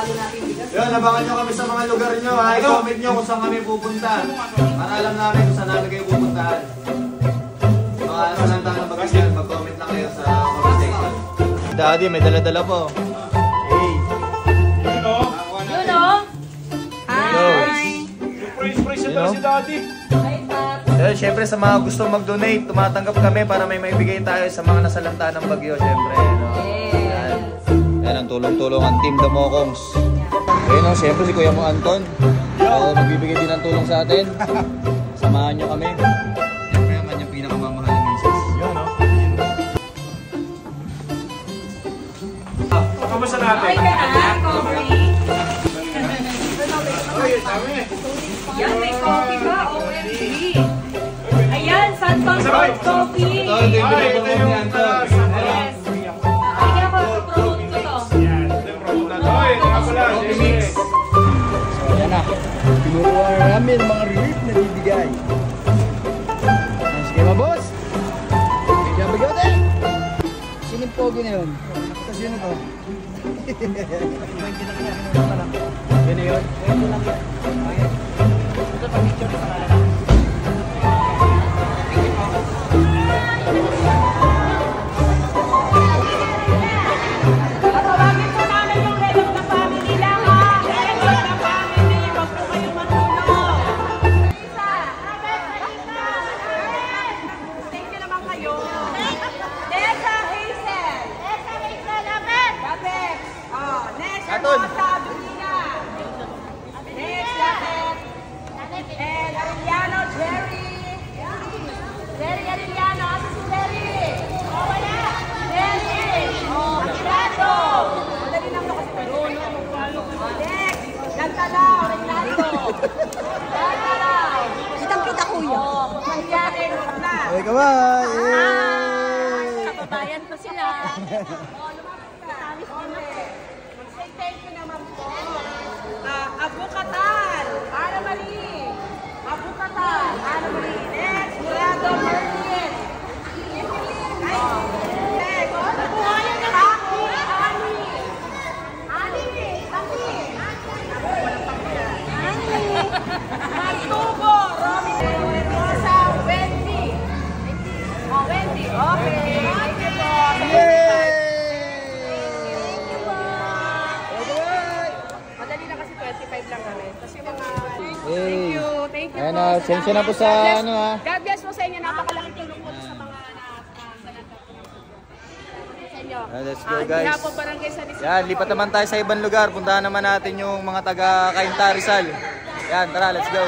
Sasali natin bigas. Yun, abangan nyo kami sa mga lugar nyo. I-comment nyo kung saan kami pupunta. Para alam namin kung saan namin kayo pupuntahan. Mga nasalanta ng bagay, mag-comment lang kayo sa comment section. Daddy, may dala-dala po. Hey. Yun o. Hi. Surprise siya daw si Daddy. Hi, Pat. Yun, syempre sa mga gusto mag-donate, tumatanggap kami para may maibigay tayo sa mga nasalanta ng bagyo, syempre. No? Yes. Yan ang tulong-tulong ang Team Damokongs. Ayun o, syempre si Kuya mo Anton. Magbibigay din ng tulong sa atin. Samahan nyo kami. Syempre ang kanyang pinakamamahal na misis. Yun, no? Kamusta natin? Hi ka na, coffee. Ay, dami. Yan, may coffee ka, OMG. Ayan, Santos Gold Coffee. Ito yung binigay ko ni Anton. Yes. Ay, ako, promote ko to. Yan, ito yung promote na to. Ay, nga pala. Coffee mix. So, yan na. Kinukuha namin mga relief na bibigay. Sige ba, boss? Sige ba, bigote? Sino yung pogi na yun? Kasi yun ito. Yan na yun? Ito pa picture sa kanila. Patawagin po namin yung head of the family lang, ha? Head of the family, wag po kayong matulog. Thank you naman kayo. Desa Hazel. Gabi. Oh, next, Hermosa Avenida. Next, Gabi. And Arellano, Jerry. Jerry Arellano, asa si Jerry? Oh, wala. Jerry. Oh, Arellano. Madali lang ako kasi next, Nagtalaw, Arellano. Nagtalaw. Kitang-kita kuya. Oh, pagmahiyari, huwag na. Hey, come on! Kababayan ko sila. Oh, lumapit ka. Say thank you naman po. Abukatan, Ana Marie. Abukatan, Ana Marie. Next, Murado Merlin. Next, Nabuhayan ng Aki, Ani. Magtubo, Robin. Rosa, Wendy. Oh, Wendy. Okay. Thank you po. Madali na kasi 25 lang kami. Tapos yung mga... Thank you. Thank you Ayan po. na, sensya na po sa God bless- ano, ha. God bless po sa inyo. Napakalaking tulong po sa mga sa inyo. Let's go, guys. Hindi po barangay sa Rizal. Yan, lipat naman tayo sa ibang lugar. Puntahan naman natin yung mga taga Cainta, Rizal. Yan, tara, let's go.